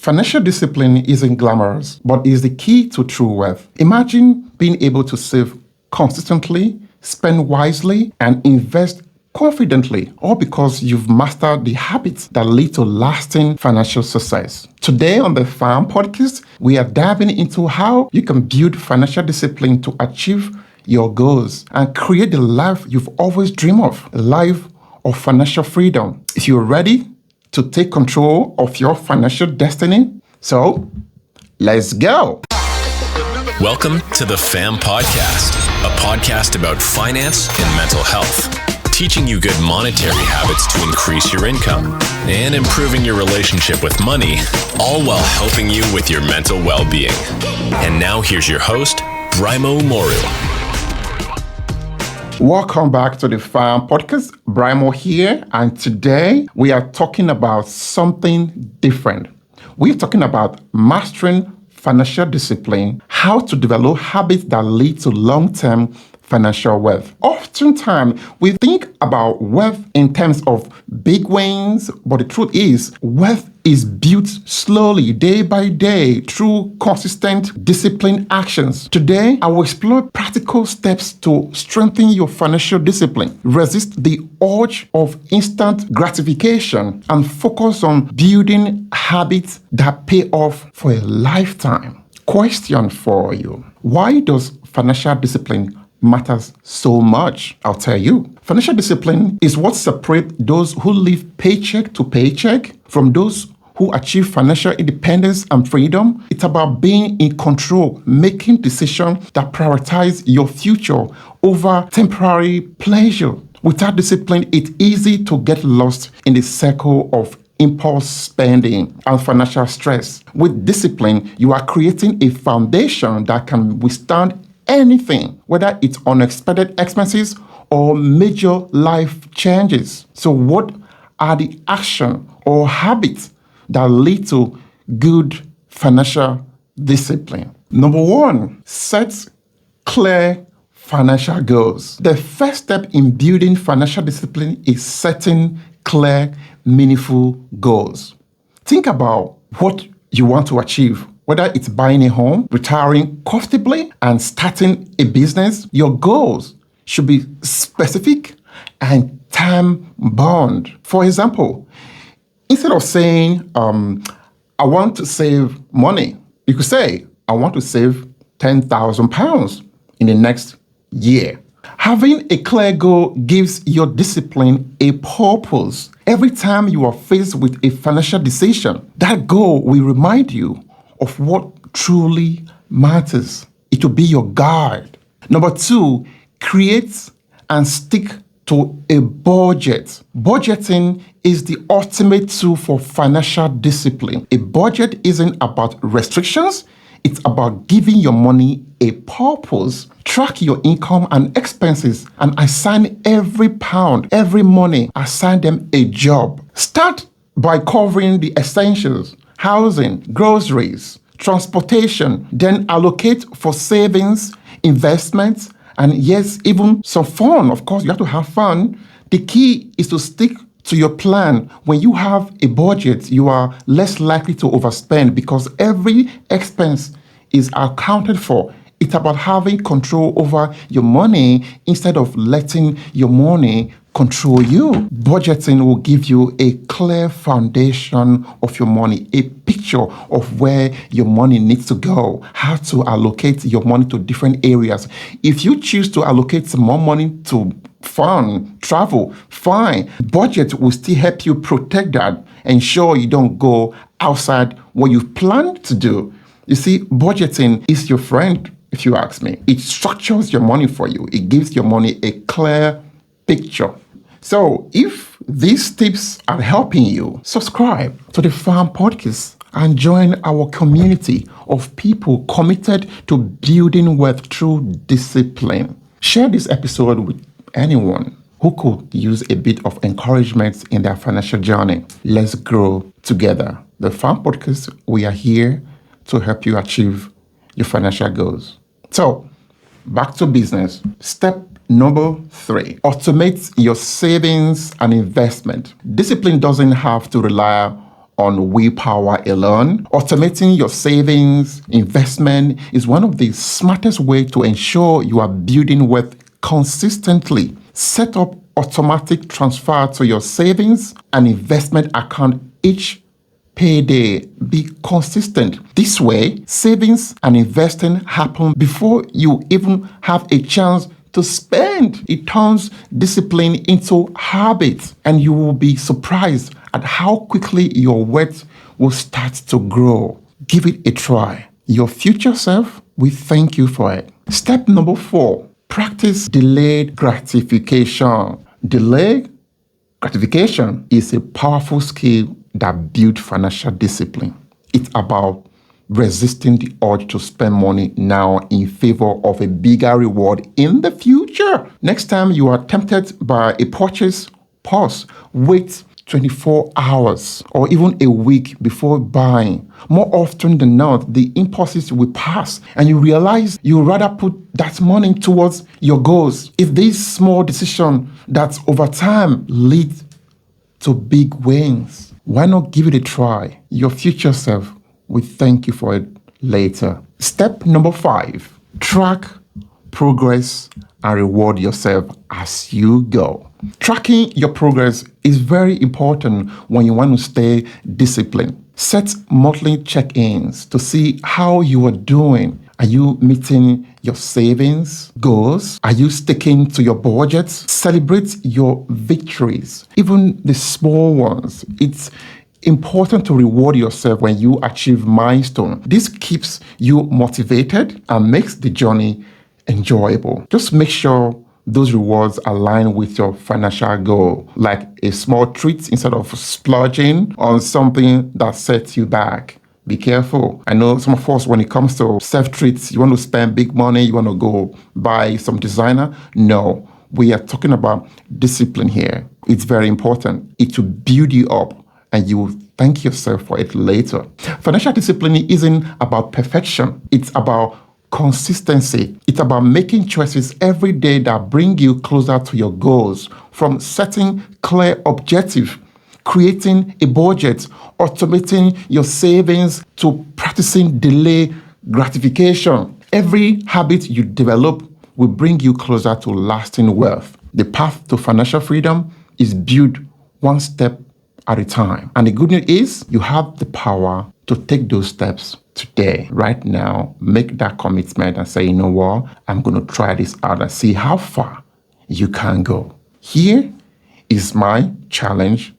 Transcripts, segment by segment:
Financial discipline isn't glamorous, but is the key to true wealth. Imagine being able to save consistently, spend wisely, and invest confidently, all because you've mastered the habits that lead to lasting financial success. Today on the Farm Podcast, we are diving into how you can build financial discipline to achieve your goals and create the life you've always dreamed of, a life of financial freedom. If you're ready to take control of your financial destiny, so let's go. Welcome to the FAM Podcast, a podcast about finance and mental health, teaching you good monetary habits to increase your income and improving your relationship with money, all while helping you with your mental well-being. And now here's your host, Braimoh. Welcome back to the Farm Podcast. Braimoh here, and today we are talking about something different. We're talking about mastering financial discipline, how to develop habits that lead to long-term financial wealth. Oftentimes, we think about wealth in terms of big wins, but the truth is, wealth is built slowly, day by day, through consistent, disciplined actions. Today, I will explore practical steps to strengthen your financial discipline, resist the urge of instant gratification, and focus on building habits that pay off for a lifetime. Question for you: why does financial discipline matters so much? I'll tell you. Financial discipline is what separates those who live paycheck to paycheck from those who achieve financial independence and freedom. It's about being in control, making decisions that prioritize your future over temporary pleasure. Without discipline, it's easy to get lost in the circle of impulse spending and financial stress. With discipline, you are creating a foundation that can withstand anything, whether it's unexpected expenses or major life changes. So what are the action or habits that lead to good financial discipline? Number one, set clear financial goals. The first step in building financial discipline is setting clear, meaningful goals. Think about what you want to achieve. Whether it's buying a home, retiring comfortably, and starting a business, your goals should be specific and time-bound. For example, instead of saying, I want to save money, you could say, I want to save £10,000 in the next year. Having a clear goal gives your discipline a purpose. Every time you are faced with a financial decision, that goal will remind you of what truly matters. It will be your guide. Number two, create and stick to a budget. Budgeting is the ultimate tool for financial discipline. A budget isn't about restrictions. It's about giving your money a purpose. Track your income and expenses and assign every pound, every money, assign them a job. Start by covering the essentials: housing, groceries, transportation, then allocate for savings, investments, and yes, even some fun. Of course, you have to have fun. The key is to stick to your plan. When you have a budget, you are less likely to overspend because every expense is accounted for. It's about having control over your money instead of letting your money control you. Budgeting will give you a clear foundation of your money, a picture of where your money needs to go, how to allocate your money to different areas. If you choose to allocate some more money to fun, travel, fine. Budget will still help you protect that, ensure you don't go outside what you planned to do. You see, budgeting is your friend, if you ask me. It structures your money for you. It gives your money a clear picture. So if these tips are helping you, subscribe to the Farm Podcast and join our community of people committed to building wealth through discipline. Share this episode with anyone who could use a bit of encouragement in their financial journey. Let's grow together. The Farm Podcast, we are here to help you achieve your financial goals. So, back to business. Step number 3, automate your savings and investment. Discipline doesn't have to rely on willpower alone. Automating your savings, investment is one of the smartest ways to ensure you are building wealth consistently. Set up automatic transfer to your savings and investment account each payday. Be consistent. This way, savings and investing happen before you even have a chance to spend. It turns discipline into habit, and you will be surprised at how quickly your wealth will start to grow. Give it a try. Your future self will thank you for it. Step number 4, practice delayed gratification. Delayed gratification is a powerful skill that builds financial discipline. It's about resisting the urge to spend money now in favor of a bigger reward in the future. Next time you are tempted by a purchase, pause, wait 24 hours or even a week before buying. More often than not, the impulses will pass and you realize you rather put that money towards your goals. If this small decision that over time leads to big wins, why not give it a try? Your future self will thank you for it later. Step number 5, track progress and reward yourself as you go. Tracking your progress is very important when you want to stay disciplined. Set monthly check-ins to see how you are doing. Are you meeting your savings goals? Are you sticking to your budgets? Celebrate your victories, even the small ones. It's important to reward yourself when you achieve milestones. This keeps you motivated and makes the journey enjoyable. Just make sure those rewards align with your financial goal, like a small treat instead of splurging on something that sets you back. Be careful. I know some of us, when it comes to self-treats, you want to spend big money, you want to go buy some designer. No, we are talking about discipline here. It's very important. It will build you up and you will thank yourself for it later. Financial discipline isn't about perfection. It's about consistency. It's about making choices every day that bring you closer to your goals, from setting clear objectives, creating a budget, automating your savings, to practicing delay gratification. Every habit you develop will bring you closer to lasting wealth. The path to financial freedom is built one step at a time. And the good news is you have the power to take those steps today, right now. Make that commitment and say, you know what, I'm going to try this out and see how far you can go. Here is my challenge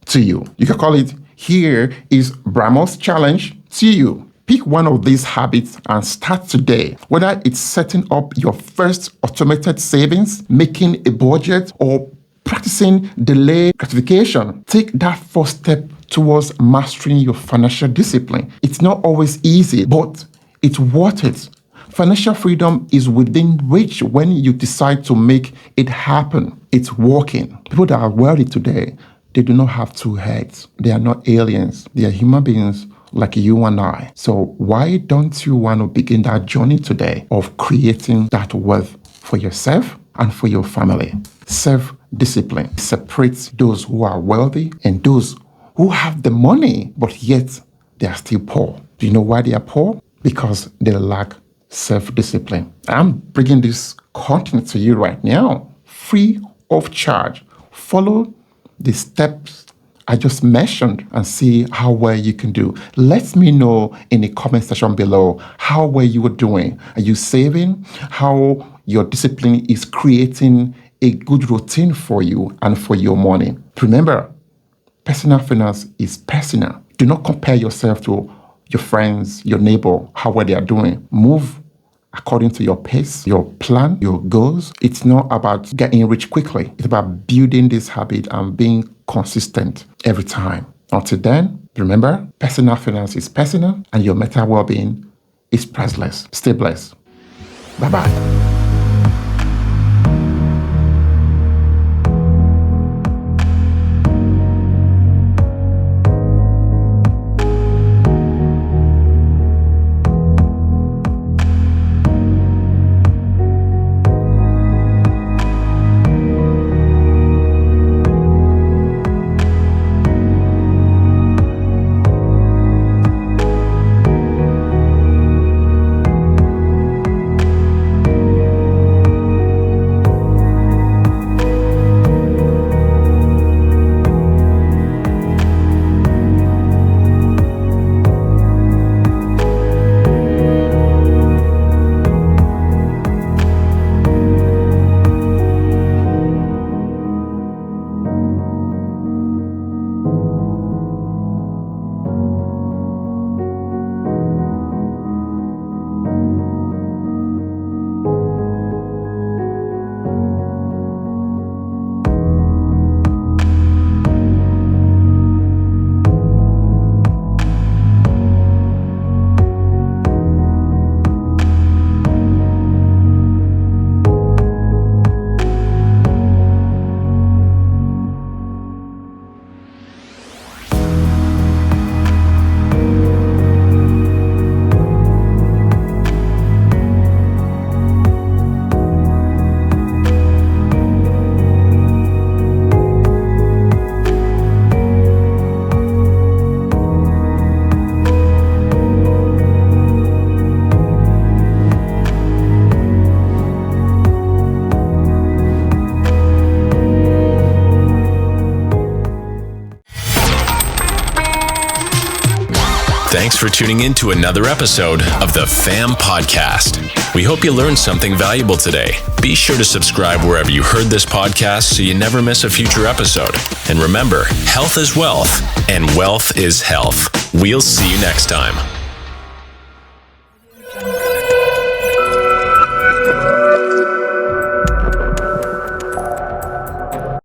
to you. You can call it, here is Braimoh's challenge to you. Pick one of these habits and start today. Whether it's setting up your first automated savings, making a budget, or practicing delayed gratification, take that first step towards mastering your financial discipline. It's not always easy, but it's worth it. Financial freedom is within reach when you decide to make it happen. It's working. People that are wealthy today, they do not have two heads. They are not aliens. They are human beings like you and I. So why don't you want to begin that journey today of creating that wealth for yourself and for your family? Self-discipline separates those who are wealthy and those who have the money, but yet they are still poor. Do you know why they are poor? Because they lack self-discipline. I'm bringing this content to you right now, free of charge. Follow the steps I just mentioned and see how well you can do. Let me know in the comment section below how well you are doing. Are you saving? How your discipline is creating a good routine for you and for your money. Remember, personal finance is personal. Do not compare yourself to your friends, your neighbor, how well they are doing. Move according to your pace, your plan, your goals. It's not about getting rich quickly. It's about building this habit and being consistent every time. Until then, remember, personal finance is personal and your mental well-being is priceless. Stay blessed. Bye-bye. Thanks for tuning in to another episode of the FAM Podcast. We hope you learned something valuable today. Be sure to subscribe wherever you heard this podcast so you never miss a future episode. And remember, health is wealth, and wealth is health. We'll see you next time.